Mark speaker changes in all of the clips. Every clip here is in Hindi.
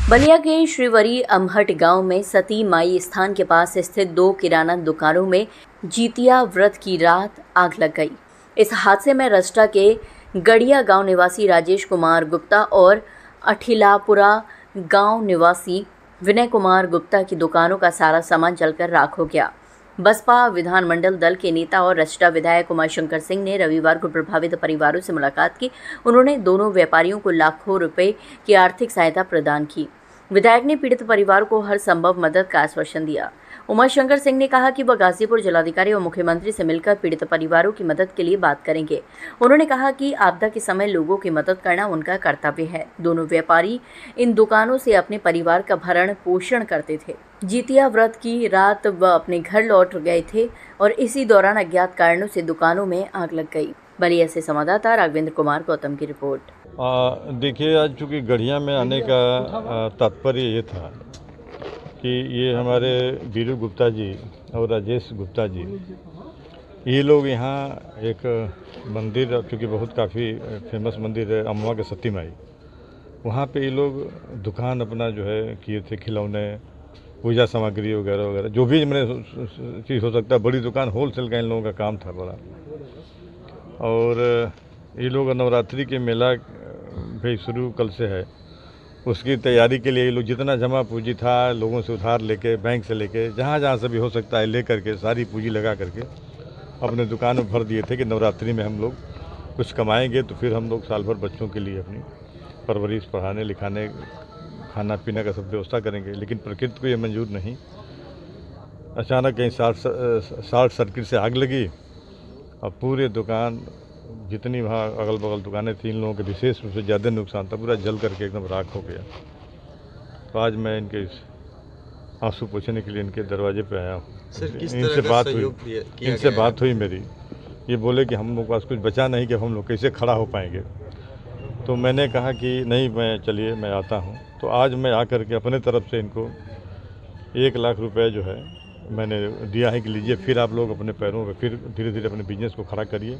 Speaker 1: बलिया के श्रीवरी अमहट गांव में सती माई स्थान के पास स्थित 2 किराना दुकानों में जीतिया व्रत की रात आग लग गई। इस हादसे में रस्टा के गड़िया गांव निवासी राजेश कुमार गुप्ता और अठिलापुरा गांव निवासी विनय कुमार गुप्ता की दुकानों का सारा सामान जलकर राख हो गया। बसपा विधानमंडल दल के नेता और रस्टा विधायक उमाशंकर सिंह ने रविवार को प्रभावित परिवारों से मुलाकात की। उन्होंने दोनों व्यापारियों को लाखों रुपए की आर्थिक सहायता प्रदान की। विधायक ने पीड़ित परिवार को हर संभव मदद का आश्वासन दिया। उमाशंकर सिंह ने कहा कि वह गाजीपुर जिलाधिकारी और मुख्यमंत्री से मिलकर पीड़ित परिवारों की मदद के लिए बात करेंगे। उन्होंने कहा कि आपदा के समय लोगों की मदद करना उनका कर्तव्य है। दोनों व्यापारी इन दुकानों से अपने परिवार का भरण पोषण करते थे। जीतिया व्रत की रात वह अपने घर लौट गए थे और इसी दौरान अज्ञात कारणों से दुकानों में आग लग गई। बलिया से संवाददाता राघवेंद्र कुमार गौतम की रिपोर्ट।
Speaker 2: देखिए, आज चूँकि गढ़िया में आने का तात्पर्य ये था कि ये हमारे वीरू गुप्ता जी और राजेश गुप्ता जी, ये लोग यहाँ एक मंदिर, चूँकि बहुत काफ़ी फेमस मंदिर है अम्मा के सती माई, वहाँ पे ये लोग दुकान अपना जो है किए थे, खिलौने, पूजा सामग्री वगैरह वगैरह, जो भी मैंने चीज़ हो सकता है। बड़ी दुकान, होलसेल का इन लोगों का काम था बड़ा। और ये लोग नवरात्रि के मेला भी शुरू कल से है, उसकी तैयारी के लिए ये लोग जितना जमा पूंजी था लोगों से उधार लेके, बैंक से लेके, जहाँ जहाँ से भी हो सकता है ले करके सारी पूंजी लगा करके अपने दुकान में भर दिए थे कि नवरात्रि में हम लोग कुछ कमाएंगे तो फिर हम लोग साल भर बच्चों के लिए अपनी परवरिश, पढ़ाने लिखाने, खाना पीना का सब व्यवस्था करेंगे। लेकिन प्रकृति को ये मंजूर नहीं। अचानक कहीं शॉर्ट सर्किट से आग लगी और पूरे दुकान, जितनी वहाँ अगल बगल दुकानें थी, इन लोगों के विशेष रूप से ज़्यादा नुकसान था, पूरा जल करके एकदम राख हो गया। तो आज मैं इनके आंसू पोंछने के लिए इनके दरवाजे पे आया हूँ। इनसे बात हुई मेरी। ये बोले कि हम लोग के पास कुछ बचा नहीं कि हम लोग कैसे खड़ा हो पाएंगे। तो मैंने कहा कि नहीं, चलिए मैं आता हूँ। तो आज मैं आकर के अपने तरफ से इनको 1 लाख रुपए जो है मैंने दिया है कि लीजिए, फिर आप लोग अपने पैरों पर फिर धीरे धीरे अपने बिजनेस को खड़ा करिए।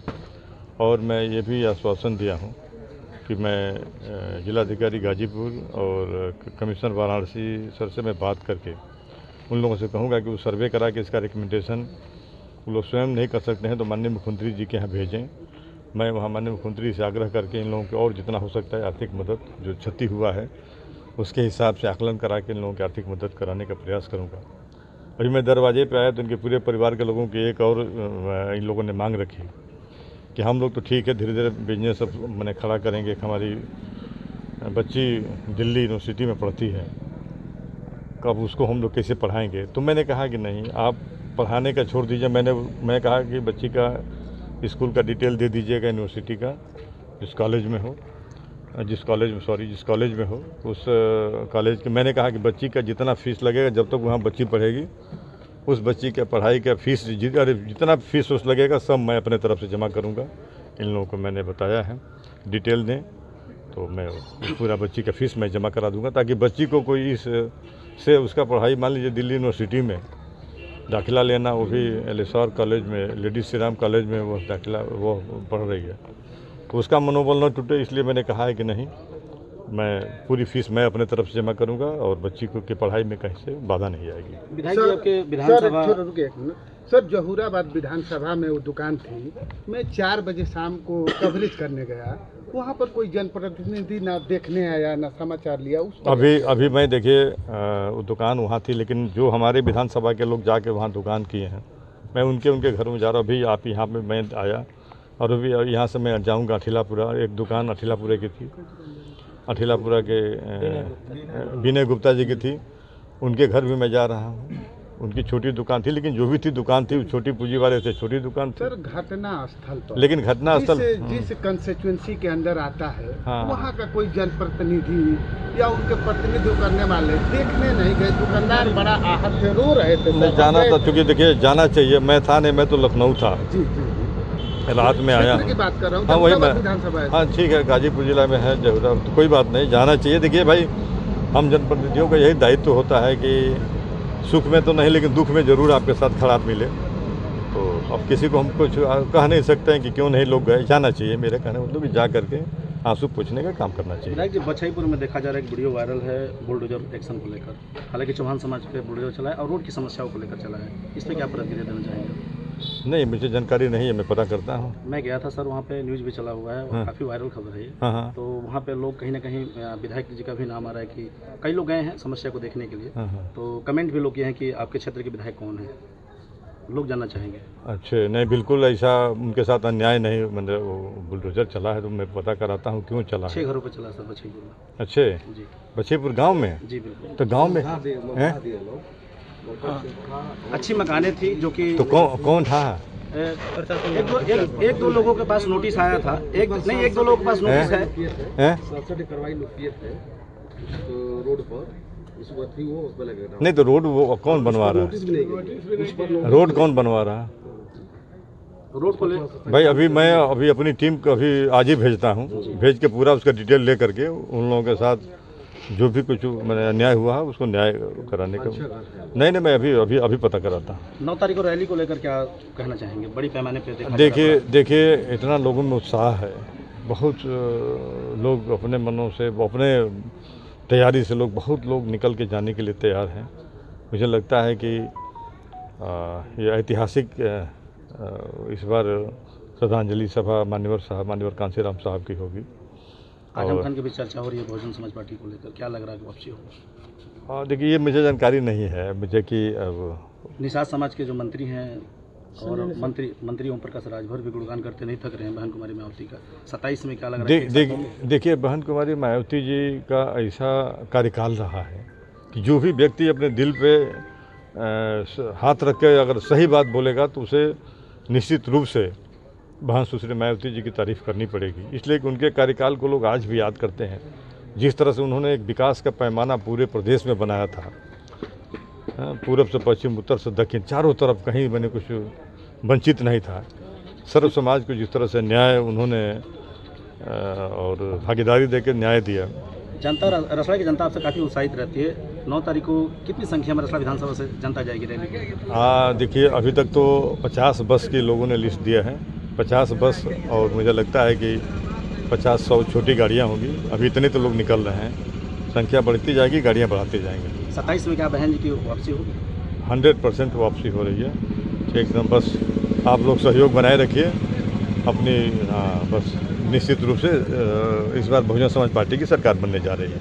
Speaker 2: और मैं ये भी आश्वासन दिया हूँ कि मैं जिलाधिकारी गाजीपुर और कमिश्नर वाराणसी सर से मैं बात करके उन लोगों से कहूँगा कि वो सर्वे करा के इसका रिकमेंडेशन वो लोग स्वयं नहीं कर सकते हैं तो माननीय मुख्यमंत्री जी के यहाँ भेजें। मैं वहाँ माननीय मुख्यमंत्री से आग्रह करके इन लोगों की और जितना हो सकता है आर्थिक मदद, जो क्षति हुआ है उसके हिसाब से आकलन करा के इन लोगों की आर्थिक मदद कराने का प्रयास करूँगा। अभी मैं दरवाजे पे आया तो इनके पूरे परिवार के लोगों की एक और इन लोगों ने मांग रखी कि हम लोग तो ठीक है, धीरे धीरे बिजनेस सब मैंने खड़ा करेंगे। हमारी बच्ची दिल्ली यूनिवर्सिटी में पढ़ती है, कब उसको हम लोग कैसे पढ़ाएंगे। तो मैंने कहा कि नहीं, आप पढ़ाने का छोड़ दीजिए। मैं कहा कि बच्ची का स्कूल का डिटेल दे दीजिएगा यूनिवर्सिटी का, जिस कॉलेज में हो उस कॉलेज के। मैंने कहा कि बच्ची का जितना फीस लगेगा जब तक वहाँ बच्ची पढ़ेगी, उस बच्ची के पढ़ाई का फीस जितना फीस उस लगेगा सब मैं अपने तरफ से जमा करूँगा। इन लोगों को मैंने बताया है, डिटेल दें तो मैं पूरा बच्ची का फीस मैं जमा करा दूँगा, ताकि बच्ची को कोई इस से उसका पढ़ाई, मान लीजिए दिल्ली यूनिवर्सिटी में दाखिला लेना, वो भी एलेसर कॉलेज में, लेडी श्री राम कॉलेज में वो दाखिला वो पढ़ रही है, तो उसका मनोबल न टूटे। इसलिए मैंने कहा है कि नहीं, मैं पूरी फीस मैं अपने तरफ से जमा करूंगा और बच्ची को की पढ़ाई में कहीं से बाधा नहीं आएगी।
Speaker 3: सर, जहूराबाद विधानसभा में वो दुकान थी, मैं 4 बजे शाम को कवरेज करने गया, वहाँ पर कोई जनप्रतिनिधि ना देखने आया ना समाचार लिया।
Speaker 2: अभी मैं देखिए वो दुकान वहाँ थी, लेकिन जो हमारे विधानसभा के लोग जाके वहाँ दुकान किए हैं, मैं उनके घर में जा रहा हूँ। अभी आप यहाँ पे मैं आया और अभी यहाँ से मैं जाऊँगा अठिलापुरा। एक दुकान अठिलापुरा की थी, अठिलापुरा के विनय गुप्ता जी की थी, उनके घर भी मैं जा रहा हूँ। उनकी छोटी दुकान थी, लेकिन जो भी थी दुकान थी, छोटी पूंजी वाले थे, छोटी दुकान थी।
Speaker 3: सर, घटना स्थल पर,
Speaker 2: लेकिन घटना स्थल
Speaker 3: जिस कंस्टिट्यूएंसी के अंदर आता है, वहाँ का कोई जनप्रतिनिधि या उनके प्रतिनिधित्व करने वाले देखने नहीं गए। दुकानदार बड़ा आहत थे, रो रहे थे।
Speaker 2: जाना था, चूँकि देखिए जाना चाहिए, मैं था नहीं, मैं तो लखनऊ था।
Speaker 3: जी,
Speaker 2: रात में आया
Speaker 3: की बात कर रहा हूँ।
Speaker 2: हाँ, वही मैं, हाँ ठीक है, गाजीपुर जिला में है जहुरा, तो कोई बात नहीं, जाना चाहिए। देखिए भाई, हम जनप्रतिनिधियों का यही दायित्व होता है कि सुख में तो नहीं, लेकिन दुख में ज़रूर आपके साथ खड़ा मिले। तो अब किसी को हम कुछ कह नहीं सकते हैं कि क्यों नहीं लोग गए। जाना चाहिए, मेरे कहने मतलब कि जा करके आंसू पोंछने का काम करना चाहिए।
Speaker 4: विधायक जी, बछईपुर में देखा जा रहा है एक वीडियो वायरल है बुलडोजर एक्शन को लेकर, हालांकि चौहान समाज पे बुलडोजर चला है और रोड की समस्याओं को लेकर चला है, इस पर क्या प्रतिक्रिया देना चाहेंगे?
Speaker 2: नहीं, मुझे जानकारी नहीं है, मैं पता करता हूँ।
Speaker 4: मैं गया था सर, वहाँ पे न्यूज़ भी चला हुआ है और
Speaker 2: हाँ।
Speaker 4: काफ़ी वायरल खबर है ये।
Speaker 2: हाँ।
Speaker 4: तो वहाँ पे लोग कहीं ना कहीं विधायक जी का भी नाम आ रहा है कि कई लोग गए हैं समस्या को देखने के लिए।
Speaker 2: हाँ।
Speaker 4: तो कमेंट भी लोग ये हैं कि आपके क्षेत्र के विधायक कौन है, लोग जानना चाहेंगे।
Speaker 2: अच्छे, नहीं बिल्कुल ऐसा उनके साथ अन्याय नहीं, मतलब वो बुलडोजर चला है तो मैं पता कराता हूँ क्यों चला
Speaker 4: 6
Speaker 2: है।
Speaker 4: घरों पे चला सर बछईपुर में।
Speaker 2: अच्छे,
Speaker 4: जी
Speaker 2: बछीपुर गांव में?
Speaker 4: जी बिल्कुल।
Speaker 2: तो गांव में हैं?
Speaker 4: अच्छी मकानें थी जो कि
Speaker 2: तो कौन था?
Speaker 4: एक दो लोगों के पास नोटिस आया था, एक दो लोगों के पास नोटिस है।
Speaker 2: हैं? नहीं तो रोड वो कौन बनवा रहा है? रोड कौन बनवा रहा है?
Speaker 4: रोड को ले
Speaker 2: भाई मैं अभी अपनी टीम को अभी आज ही भेजता हूँ, भेज के पूरा उसका डिटेल ले करके उन लोगों के साथ जो भी कुछ मैंने अन्याय हुआ है उसको न्याय कराने का। नहीं, मैं अभी पता कराता हूँ।
Speaker 4: 9 तारीख को रैली को लेकर क्या कहना चाहेंगे? बड़ी पैमाने पे
Speaker 2: देखिए इतना लोगों में उत्साह है, बहुत लोग अपने मनों से, अपने तैयारी से बहुत लोग निकल के जाने के लिए तैयार हैं। मुझे लगता है कि ये ऐतिहासिक इस बार श्रद्धांजलि सभा मान्यवर कांसीराम साहब की होगी।
Speaker 4: आजम खान की भी चर्चा हो रही है बहुजन समाज पार्टी को लेकर, क्या लग रहा है कि वापसी होगी?
Speaker 2: देखिए ये मुझे जानकारी नहीं है मुझे कि अब
Speaker 4: निषाद समाज के जो मंत्री हैं और मंत्री ओम प्रकाश राजभर भी गुणगान करते नहीं थक रहे हैं बहन कुमारी मायावती का। 27 में क्या लग रहा है?
Speaker 2: देखिए बहन कुमारी मायावती जी का ऐसा कार्यकाल रहा है कि जो भी व्यक्ति अपने दिल पे हाथ रख के अगर सही बात बोलेगा तो उसे निश्चित रूप से बहन सुश्री मायावती जी की तारीफ करनी पड़ेगी, इसलिए कि उनके कार्यकाल को लोग आज भी याद करते हैं। जिस तरह से उन्होंने एक विकास का पैमाना पूरे प्रदेश में बनाया था, पूरब से पश्चिम, उत्तर से दक्षिण, चारों तरफ कहीं मैंने कुछ वंचित नहीं था। सर्व समाज को जिस तरह से न्याय उन्होंने और भागीदारी देकर न्याय दिया।
Speaker 4: जनता, रसड़ा की जनता आपसे काफ़ी उत्साहित रहती है। 9 तारीख को कितनी संख्या में रसड़ा विधानसभा से जनता जाएगी रैली?
Speaker 2: देखिए अभी तक तो 50 बस के लोगों ने लिस्ट दिया है, 50 बस, और मुझे लगता है कि 50-100 छोटी गाड़ियाँ होंगी। अभी इतने तो लोग निकल रहे हैं, संख्या बढ़ती जाएगी, गाड़ियाँ बढ़ाते जाएंगे।
Speaker 4: 27 में क्या बहन जी की वापसी होगी?
Speaker 2: 100% वापसी हो रही है एकदम। बस आप लोग सहयोग बनाए रखिए अपनी। बस निश्चित रूप से इस बार बहुजन समाज पार्टी की सरकार बनने जा रही है।